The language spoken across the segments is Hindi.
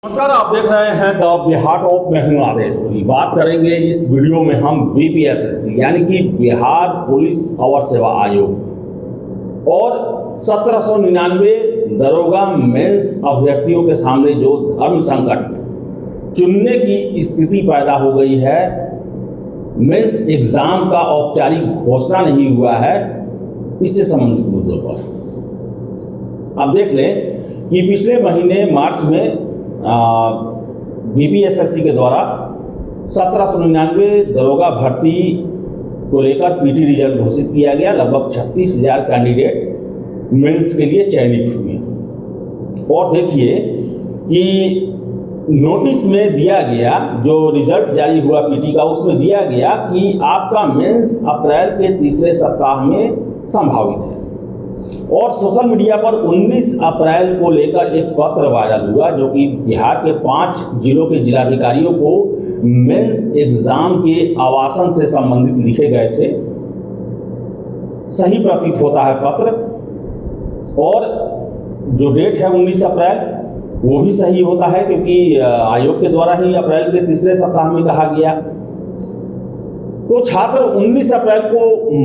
नमस्कार, आप देख रहे हैं द बिहार टॉप। मैं हूं आदेशपुरी। बात करेंगे इस वीडियो में हम बीपीएसएससी यानी कि बिहार पुलिस अवर सेवा आयोग और 1799 दरोगा मेंस अभ्यर्थियों के सामने जो धर्म संकट चुनने की स्थिति पैदा हो गई है। मेंस एग्जाम का औपचारिक घोषणा नहीं हुआ है, इससे संबंधित मुद्दों पर आप देख लें कि पिछले महीने मार्च में बीपीएसएससी के द्वारा 1799 दरोगा भर्ती को लेकर पीटी रिजल्ट घोषित किया गया। लगभग 36,000 कैंडिडेट मेंस के लिए चयनित हुए और देखिए कि नोटिस में दिया गया, जो रिजल्ट जारी हुआ पीटी का, उसमें दिया गया कि आपका मेंस अप्रैल के तीसरे सप्ताह में संभावित है। और सोशल मीडिया पर 19 अप्रैल को लेकर एक पत्र वायरल हुआ जो कि बिहार के 5 जिलों के जिलाधिकारियों को मेंस एग्जाम के आवासन से संबंधित लिखे गए थे। सही प्रतीत होता है पत्र, और जो डेट है 19 अप्रैल वो भी सही होता है क्योंकि आयोग के द्वारा ही अप्रैल के तीसरे सप्ताह में कहा गया। तो छात्र 19 अप्रैल को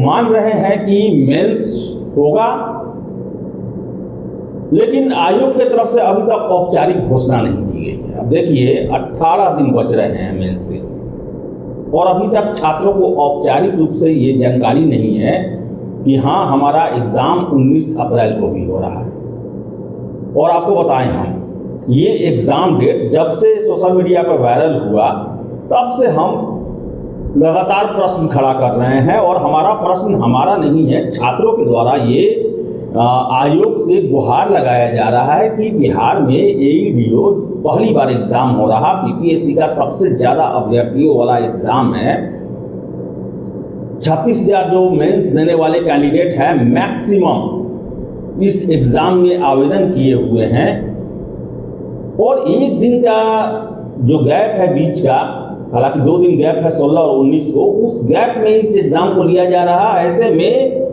मान रहे हैं कि मेंस होगा, लेकिन आयोग की तरफ से अभी तक औपचारिक घोषणा नहीं की गई है। अब देखिए 18 दिन बच रहे हैं मेंस के, और अभी तक छात्रों को औपचारिक रूप से ये जानकारी नहीं है कि हाँ हमारा एग्ज़ाम 19 अप्रैल को भी हो रहा है। और आपको बताएं, हम ये एग्ज़ाम डेट जब से सोशल मीडिया पर वायरल हुआ तब से हम लगातार प्रश्न खड़ा कर रहे हैं, और हमारा प्रश्न हमारा नहीं है, छात्रों के द्वारा ये आयोग से गुहार लगाया जा रहा है कि बिहार में एईडीओ पहली बार एग्जाम हो रहा, बीपीएससी का सबसे ज़्यादा अभ्यर्थियों वाला एग्जाम है। 36,000 जो मेंस देने वाले कैंडिडेट हैं, मैक्सिमम इस एग्ज़ाम में आवेदन किए हुए हैं, और एक दिन का जो गैप है बीच का, हालांकि 2 दिन गैप है 16 और 19 को, उस गैप में इस एग्ज़ाम को लिया जा रहा। ऐसे में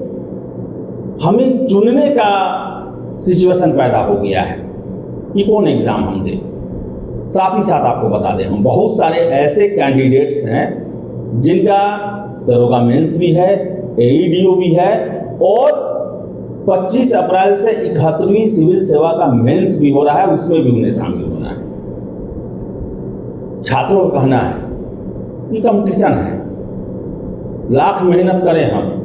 हमें चुनने का सिचुएशन पैदा हो गया है कि कौन एग्ज़ाम हम दें। साथ ही साथ आपको बता दें, हम बहुत सारे ऐसे कैंडिडेट्स हैं जिनका दरोगा मेंस भी है, एईडीओ भी है, और 25 अप्रैल से 71वीं सिविल सेवा का मेंस भी हो रहा है, उसमें भी उन्हें शामिल होना है। छात्रों का कहना है कि कंपटीशन है, लाख मेहनत करें हम,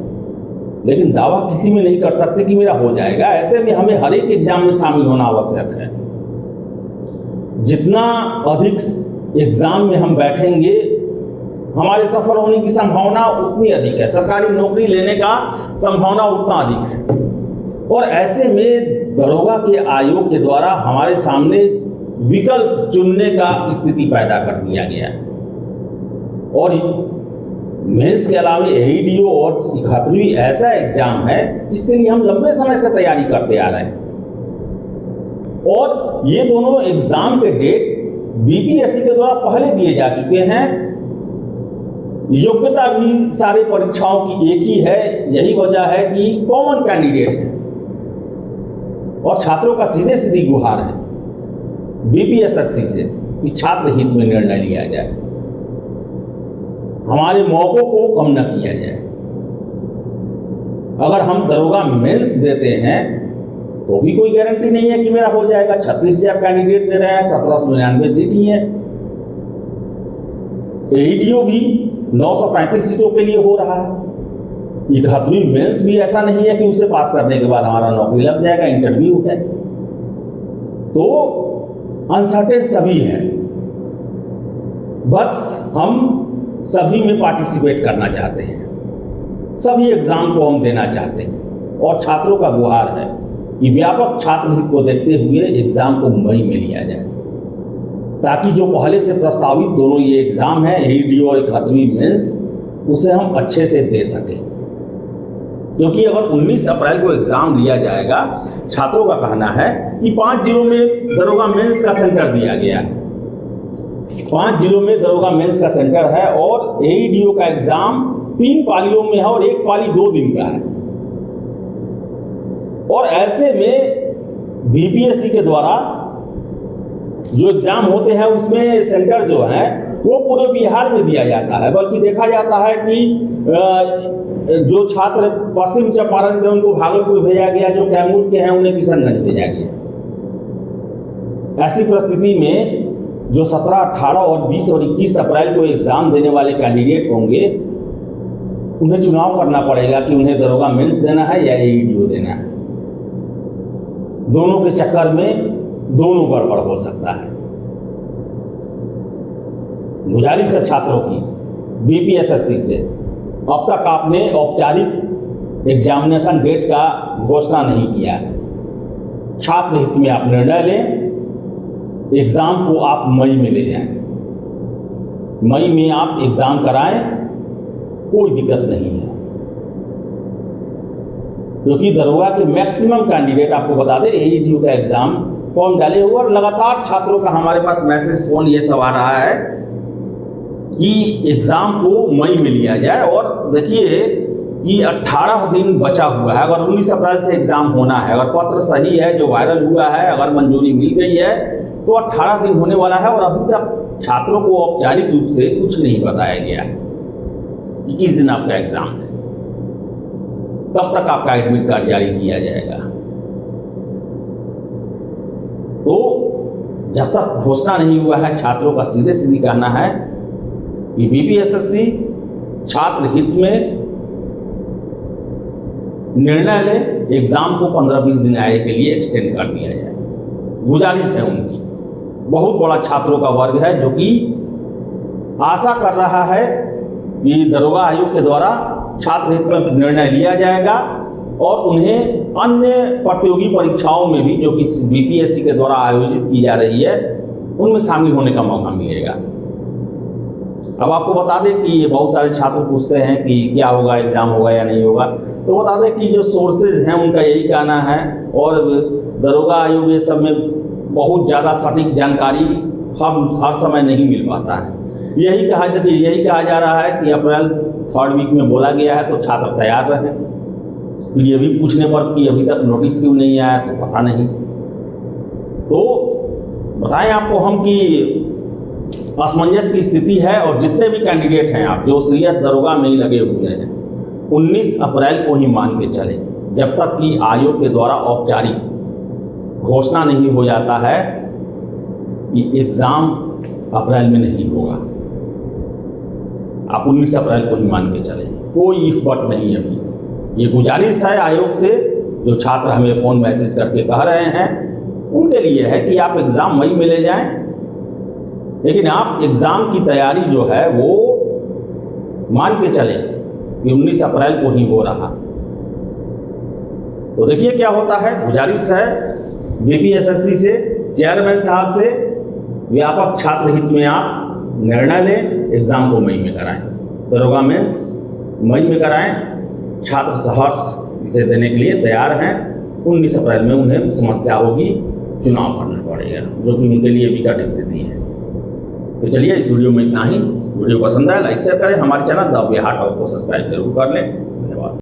लेकिन दावा किसी में नहीं कर सकते कि मेरा हो जाएगा। ऐसे में हमें हर एक एग्जाम में शामिल होना आवश्यक है। जितना अधिक एग्जाम में हम बैठेंगे, हमारे सफल होने की संभावना उतनी अधिक है, सरकारी नौकरी लेने का संभावना उतना अधिक है। और ऐसे में दरोगा के आयोग के द्वारा हमारे सामने विकल्प चुनने का स्थिति पैदा कर दिया गया है। और मेंस के अलावा एईडीओ और 71वीं ऐसा एग्जाम है जिसके लिए हम लंबे समय से तैयारी करते आ रहे हैं, और ये दोनों एग्जाम के डेट बीपीएससी के द्वारा पहले दिए जा चुके हैं। योग्यता भी सारे परीक्षाओं की एक ही है। यही वजह है कि कॉमन कैंडिडेट है, और छात्रों का सीधे सीधी गुहार है बीपीएसएससी से कि छात्र हित में निर्णय लिया जाए, हमारे मौकों को कम न किया जाए। अगर हम दरोगा मेंस देते हैं तो भी कोई गारंटी नहीं है कि मेरा हो जाएगा। 36,000 कैंडिडेट दे रहे हैं, 1799 सीट ही है। एईडीओ भी 935 सीटों के लिए हो रहा है। 71वीं मेंस भी ऐसा नहीं है कि उसे पास करने के बाद हमारा नौकरी लग जाएगा, इंटरव्यू है। तो अनसर्टेन सभी हैं, बस हम सभी में पार्टिसिपेट करना चाहते हैं, सभी एग्जाम को हम देना चाहते हैं, और छात्रों का गुहार है कि व्यापक छात्र हित को देखते हुए एग्जाम को मई में लिया जाए, ताकि जो पहले से प्रस्तावित दोनों ये एग्जाम है, एईडीओ और 71वीं मेंस, उसे हम अच्छे से दे सकें। क्योंकि अगर 19 अप्रैल को एग्जाम लिया जाएगा, छात्रों का कहना है कि 5 जिलों में दरोगा मेंस का सेंटर दिया गया है, 5 जिलों में दरोगा मेंस का सेंटर है, और एईडीओ का एग्जाम 3 पालियों में है, और एक पाली 2 दिन का है। और ऐसे में बीपीएससी के द्वारा जो एग्ज़ाम होते हैं उसमें सेंटर जो है वो पूरे बिहार में दिया जाता है, बल्कि देखा जाता है कि जो छात्र पश्चिम चंपारण के उनको भागलपुर भेजा गया, जो कैमूर के हैं उन्हें किशनगंज भेजा गया। ऐसी परिस्थिति में जो 17, 18 और 20 और 21 अप्रैल को एग्ज़ाम देने वाले कैंडिडेट होंगे, उन्हें चुनाव करना पड़ेगा कि उन्हें दरोगा मेंस देना है या एईडीओ देना है। दोनों के चक्कर में दोनों गड़बड़ हो सकता है। गुजारिश है छात्रों की बीपीएसएससी से, अब तक आपने औपचारिक एग्जामिनेशन डेट का घोषणा नहीं किया है। छात्र हित में आप निर्णय लें, एग्ज़ाम को आप मई में ले जाएं। मई में आप एग्ज़ाम कराएं, कोई दिक्कत नहीं है, क्योंकि दरोगा के मैक्सिमम कैंडिडेट, आपको बता दें, एईडीओ का एग्ज़ाम फॉर्म डाले हुए और लगातार छात्रों का हमारे पास मैसेज, फ़ोन ये सब आ रहा है कि एग्ज़ाम को मई में लिया जाए। और देखिए कि 18 दिन बचा हुआ है। अगर 19 अप्रैल से एग्ज़ाम होना है, अगर पत्र सही है जो वायरल हुआ है, अगर मंजूरी मिल गई है तो 18 दिन होने वाला है और अभी तक छात्रों को औपचारिक रूप से कुछ नहीं बताया गया है कि किस दिन आपका एग्ज़ाम है, कब तक आपका एडमिट कार्ड जारी किया जाएगा। तो जब तक घोषणा नहीं हुआ है, छात्रों का सीधे सीधे कहना है कि बीपीएसएससी छात्र हित में निर्णय ले, एग्ज़ाम को 15-20 दिन आगे के लिए एक्सटेंड कर दिया जाए। गुजारिश है उनकी। बहुत बड़ा छात्रों का वर्ग है जो कि आशा कर रहा है कि दरोगा आयोग के द्वारा छात्र हित में निर्णय लिया जाएगा और उन्हें अन्य प्रतियोगी परीक्षाओं में भी, जो कि बीपीएससी के द्वारा आयोजित की जा रही है, उनमें शामिल होने का मौका मिलेगा। अब आपको बता दें कि बहुत सारे छात्र पूछते हैं कि क्या होगा, एग्ज़ाम होगा या नहीं होगा, तो बता दें कि जो सोर्सेज हैं उनका यही कहना है, और दरोगा आयोग ये सब में बहुत ज़्यादा सटीक जानकारी हर समय नहीं मिल पाता है। यही कहा जा रहा है कि अप्रैल 3rd वीक में बोला गया है, तो छात्र तैयार रहें। फिर ये भी पूछने पर कि अभी तक नोटिस क्यों नहीं आया, तो पता नहीं। तो बताएं आपको हम कि असमंजस की स्थिति है, और जितने भी कैंडिडेट हैं आप जो सीरियस दरोगा में ही लगे हुए हैं, 19 अप्रैल को ही मान के चले, जब तक कि आयोग के द्वारा औपचारिक घोषणा नहीं हो जाता है कि एग्ज़ाम अप्रैल में नहीं होगा। आप 19 अप्रैल को ही मान के चले, कोई इफ बट नहीं। अभी ये गुजारिश है आयोग से, जो छात्र हमें फ़ोन मैसेज करके कह रहे हैं उनके लिए है कि आप एग्ज़ाम मई में ले जाएं, लेकिन आप एग्ज़ाम की तैयारी जो है वो मान के चलें कि 19 अप्रैल को ही हो रहा। तो देखिए क्या होता है। गुजारिश है बीपीएसएससी से, चेयरमैन साहब से, व्यापक छात्र हित में आप निर्णय लें, एग्ज़ाम को मई में कराएं, दरोगा मेंस मई में कराएं। छात्र सहर्ष इसे देने के लिए तैयार हैं। 19 अप्रैल में उन्हें समस्या होगी, चुनाव करना पड़ेगा, जो कि उनके लिए विकट स्थिति है। तो चलिए, इस वीडियो में इतना ही। वीडियो पसंद आए लाइक शेयर करें, हमारे चैनल द बिहार टॉक को सब्सक्राइब जरूर कर लें।